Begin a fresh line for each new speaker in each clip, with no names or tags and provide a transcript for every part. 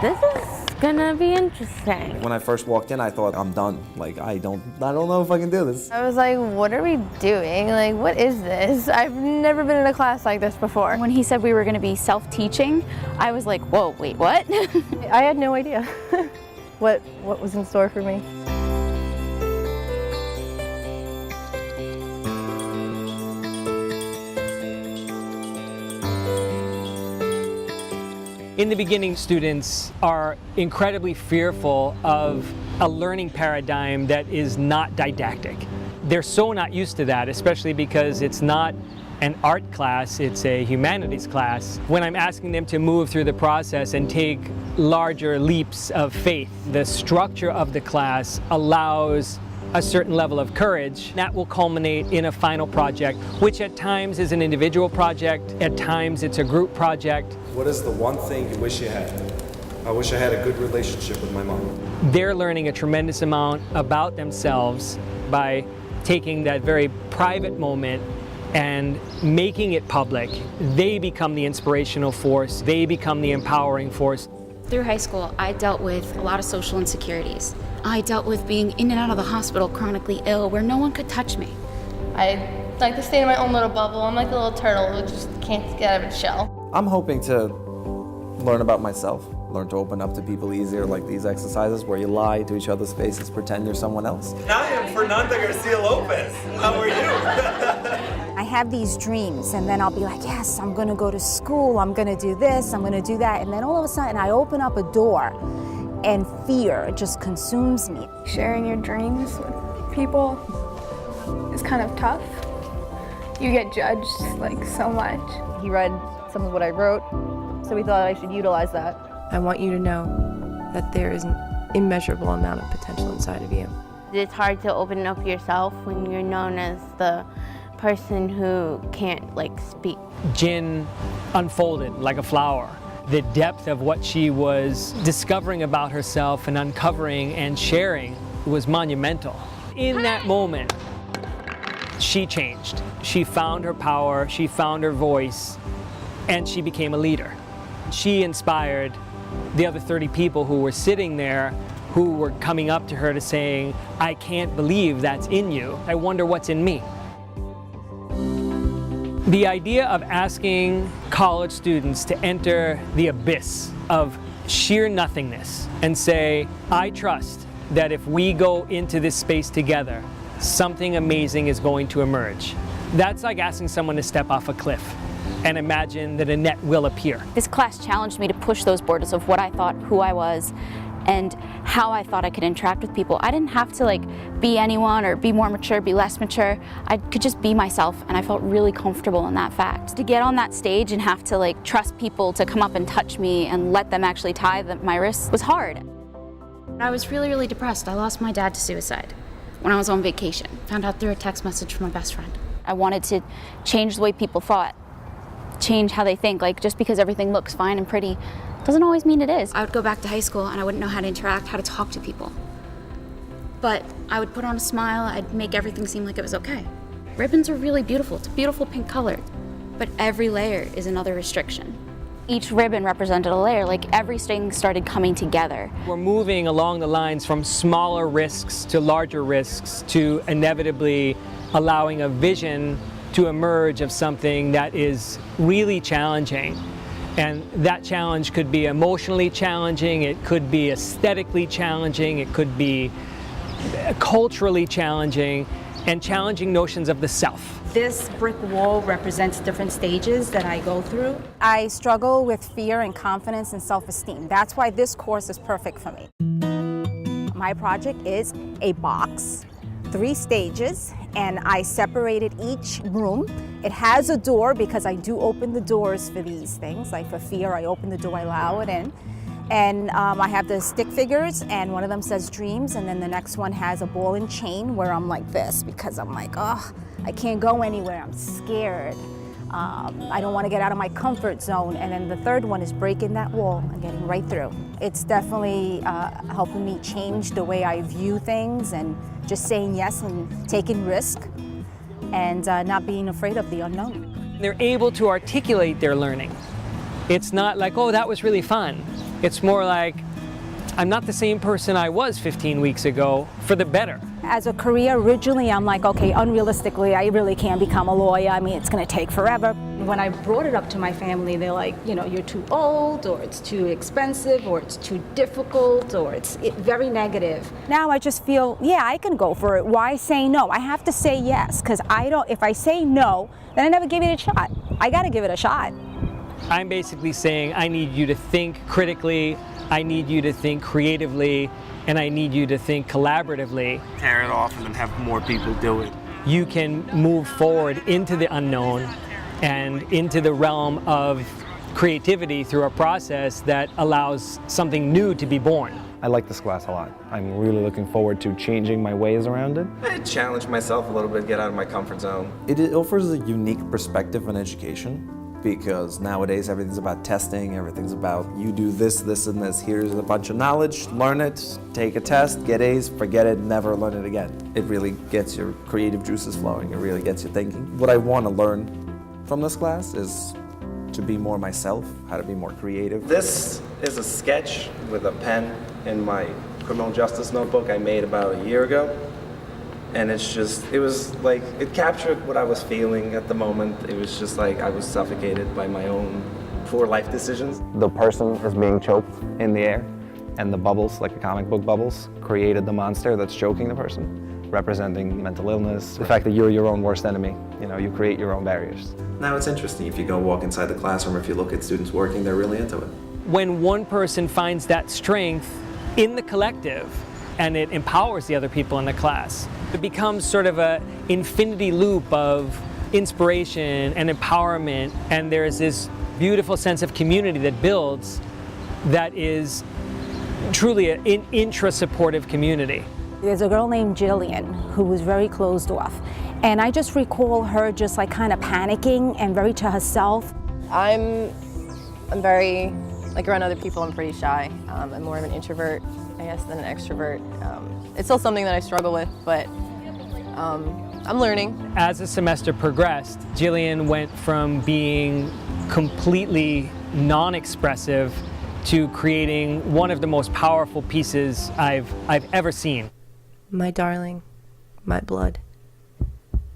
this is gonna be interesting.
When I first walked in, I thought, I'm done. Like, I don't know if I can do this.
I was like, what are we doing? Like, what is this? I've never been in a class like this before.
When he said we were gonna be self-teaching, I was like, whoa, wait, what?
I had no idea what was in store for me.
In the beginning, students are incredibly fearful of a learning paradigm that is not didactic. They're so not used to that, especially because it's not an art class, it's a humanities class. When I'm asking them to move through the process and take larger leaps of faith, the structure of the class allows a certain level of courage that will culminate in a final project, which at times is an individual project, at times it's a group project.
What is the one thing you wish you had? I wish I had a good relationship with my mom.
They're learning a tremendous amount about themselves by taking that very private moment and making it public. They become the inspirational force. They become the empowering force.
Through high school, I dealt with a lot of social insecurities. I dealt with being in and out of the hospital chronically ill where no one could touch me.
I like to stay in my own little bubble. I'm like a little turtle who just can't get out of its shell.
I'm hoping to learn about myself, learn to open up to people easier, like these exercises where you lie to each other's faces, pretend you're someone else.
I am Fernanda Garcia Lopez. How are you?
I have these dreams, and then I'll be like, yes, I'm gonna go to school, I'm gonna do this, I'm gonna do that, and then all of a sudden I open up a door and fear just consumes me.
Sharing your dreams with people is kind of tough. You get judged like so much.
He read some of what I wrote, so we thought I should utilize that.
I want you to know that there is an immeasurable amount of potential inside of you.
It's hard to open up yourself when you're known as the person who can't speak.
Jin unfolded like a flower. The depth of what she was discovering about herself and uncovering and sharing was monumental. In that moment, she changed. She found her power, she found her voice, and she became a leader. She inspired the other 30 people who were sitting there, who were coming up to her to saying, I can't believe that's in you. I wonder what's in me. The idea of asking college students to enter the abyss of sheer nothingness and say, I trust that if we go into this space together, something amazing is going to emerge. That's like asking someone to step off a cliff and imagine that a net will appear.
This class challenged me to push those borders of what I thought, who I was, and how I thought I could interact with people. I didn't have to be anyone or be more mature, be less mature. I could just be myself, and I felt really comfortable in that fact. To get on that stage and have to trust people to come up and touch me and let them actually tie my wrists was hard.
I was really, really depressed. I lost my dad to suicide when I was on vacation. Found out through a text message from my best friend.
I wanted to change the way people thought, change how they think. Just because everything looks fine and pretty doesn't always mean it is.
I would go back to high school and I wouldn't know how to interact, how to talk to people. But I would put on a smile, I'd make everything seem like it was okay. Ribbons are really beautiful, it's a beautiful pink color, but every layer is another restriction.
Each ribbon represented a layer, everything started coming together.
We're moving along the lines from smaller risks to larger risks to inevitably allowing a vision to emerge of something that is really challenging. And that challenge could be emotionally challenging, it could be aesthetically challenging, it could be culturally challenging, and challenging notions of the self.
This brick wall represents different stages that I go through.
I struggle with fear and confidence and self-esteem. That's why this course is perfect for me. My project is a box, 3 stages, and I separated each room. It has a door because I do open the doors for these things. For fear, I open the door, I allow it in. And I have the stick figures, and one of them says dreams, and then the next one has a ball and chain where I'm like this because I'm oh, I can't go anywhere, I'm scared. I don't want to get out of my comfort zone. And then the third one is breaking that wall and getting right through. It's definitely helping me change the way I view things and just saying yes and taking risk and not being afraid of the unknown.
They're able to articulate their learning. It's not oh, that was really fun. It's more like, I'm not the same person I was 15 weeks ago, for the better.
As a career, originally I'm like, okay, unrealistically, I really can't become a lawyer. I mean, it's going to take forever. When I brought it up to my family, they're like, you know, you're too old, or it's too expensive, or it's too difficult, or it's very negative. Now I just feel, yeah, I can go for it. Why say no? I have to say yes, because if I say no, then I never give it a shot. I got to give it a shot.
I'm basically saying I need you to think critically, I need you to think creatively, and I need you to think collaboratively.
Tear it off and then have more people do it.
You can move forward into the unknown and into the realm of creativity through a process that allows something new to be born.
I like this class a lot. I'm really looking forward to changing my ways around it.
I challenge myself a little bit, get out of my comfort zone. It offers a unique perspective on education, because nowadays everything's about testing, everything's about you do this, this, and this. Here's a bunch of knowledge, learn it, take a test, get A's, forget it, never learn it again. It really gets your creative juices flowing, it really gets you thinking. What I want to learn from this class is to be more myself, how to be more creative. This is a sketch with a pen in my criminal justice notebook I made about a year ago. And it was like, it captured what I was feeling at the moment. It was just like I was suffocated by my own poor life decisions.
The person is being choked in the air, and the bubbles, like the comic book bubbles, created the monster that's choking the person, representing mental illness, the fact that you're your own worst enemy. You know, you create your own barriers.
Now it's interesting, if you go walk inside the classroom, if you look at students working, they're really into it.
When one person finds that strength in the collective, and it empowers the other people in the class, it becomes sort of an infinity loop of inspiration and empowerment, and there's this beautiful sense of community that builds that is truly an intra-supportive community.
There's a girl named Jillian who was very closed off, and I just recall her just like kind of panicking and very to herself.
I'm very, like around other people, I'm pretty shy. I'm more of an introvert, I guess, than an extrovert. It's still something that I struggle with, but I'm learning.
As the semester progressed, Jillian went from being completely non-expressive to creating one of the most powerful pieces I've ever seen.
My darling, my blood,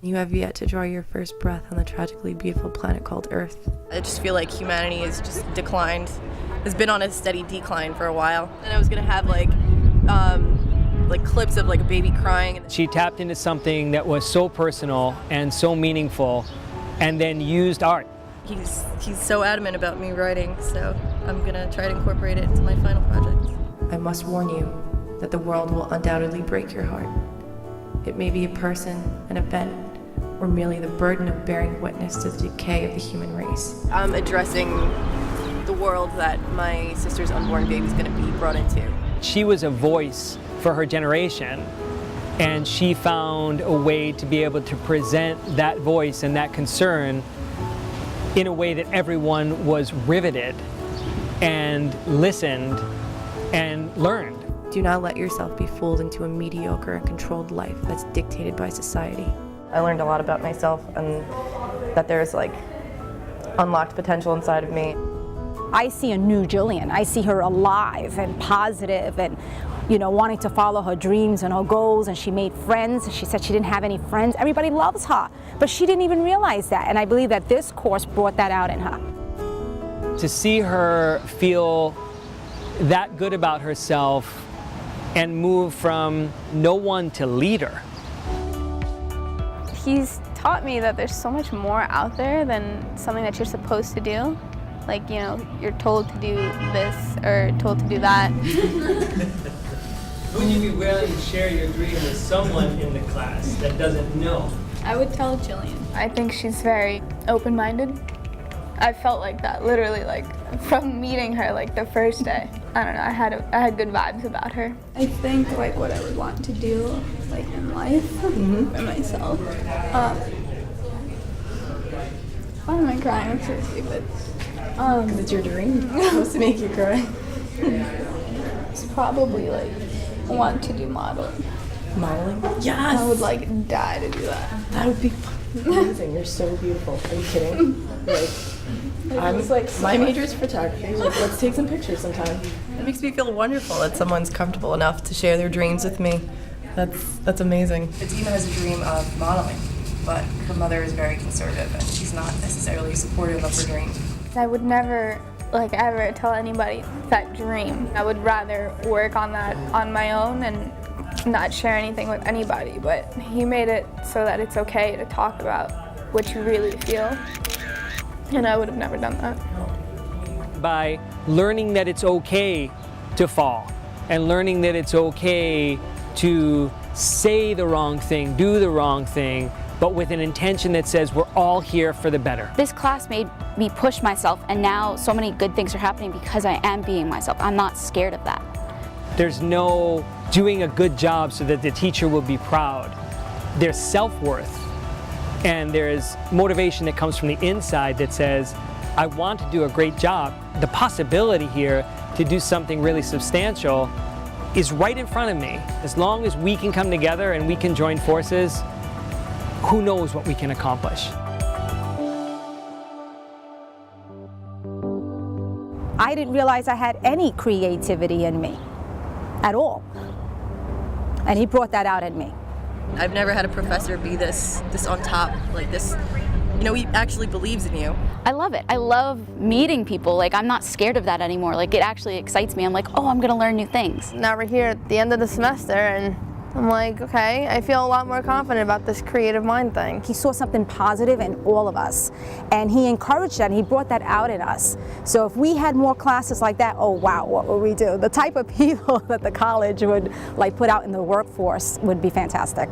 you have yet to draw your first breath on the tragically beautiful planet called Earth.
I just feel like humanity has just declined. It's been on a steady decline for a while. And I was gonna have like clips of like a baby crying.
She tapped into something that was so personal and so meaningful, and then used art.
He's so adamant about me writing, so I'm gonna try to incorporate it into my final project.
I must warn you that the world will undoubtedly break your heart. It may be a person, an event, or merely the burden of bearing witness to the decay of the human race.
I'm addressing the world that my sister's unborn baby is going to be brought into.
She was a voice for her generation, and she found a way to be able to present that voice and that concern in a way that everyone was riveted and listened and learned.
Do not let yourself be fooled into a mediocre and controlled life that's dictated by society.
I learned a lot about myself and that there's like unlocked potential inside of me.
I see a new Jillian. I see her alive and positive and, you know, wanting to follow her dreams and her goals, and she made friends. She said she didn't have any friends. Everybody loves her, but she didn't even realize that, and I believe that this course brought that out in her.
To see her feel that good about herself and move from no one to leader.
He's taught me that there's so much more out there than something that you're supposed to do. Like, you know, you're told to do this or told to do that.
Would you be willing to share your dream with someone in the class that doesn't know?
I would tell Jillian. I think she's very open-minded. I felt like that, literally, like, from meeting her, like, the first day. I don't know, I had good vibes about her.
I think, like, what I would want to do, like, in life, for myself. Why am I crying? I'm so stupid.
It's your dream. It's supposed to make you cry.
It's probably, like, want to do modeling.
Modeling? Yes!
I would, like, die to do that.
That would be amazing. You're so beautiful. Are you kidding? Like,
My major is photography. Let's take some pictures sometime. It makes me feel wonderful that someone's comfortable enough to share their dreams with me. That's amazing. Fatima has a dream of modeling, but her mother is very conservative and she's not necessarily supportive of her dream.
I would never ever tell anybody that dream. I would rather work on that on my own and not share anything with anybody, but he made it so that it's okay to talk about what you really feel, and I would have never done that.
By learning that it's okay to fall and learning that it's okay to say the wrong thing, do the wrong thing, but with an intention that says we're all here for the better.
This class made me push myself, and now so many good things are happening because I am being myself. I'm not scared of that.
There's no doing a good job so that the teacher will be proud. There's self-worth, and there's motivation that comes from the inside that says, I want to do a great job. The possibility here to do something really substantial is right in front of me. As long as we can come together and we can join forces, who knows what we can accomplish.
I didn't realize I had any creativity in me at all. And he brought that out in me.
I've never had a professor be this on top, like this. You know, he actually believes in you.
I love it. I love meeting people. Like, I'm not scared of that anymore. Like, it actually excites me. I'm like, oh, I'm gonna learn new things.
Now we're here at the end of the semester and I'm like, okay, I feel a lot more confident about this creative mind thing.
He saw something positive in all of us, and he encouraged that, and he brought that out in us. So if we had more classes like that, oh wow, what would we do? The type of people that the college would put out in the workforce would be fantastic.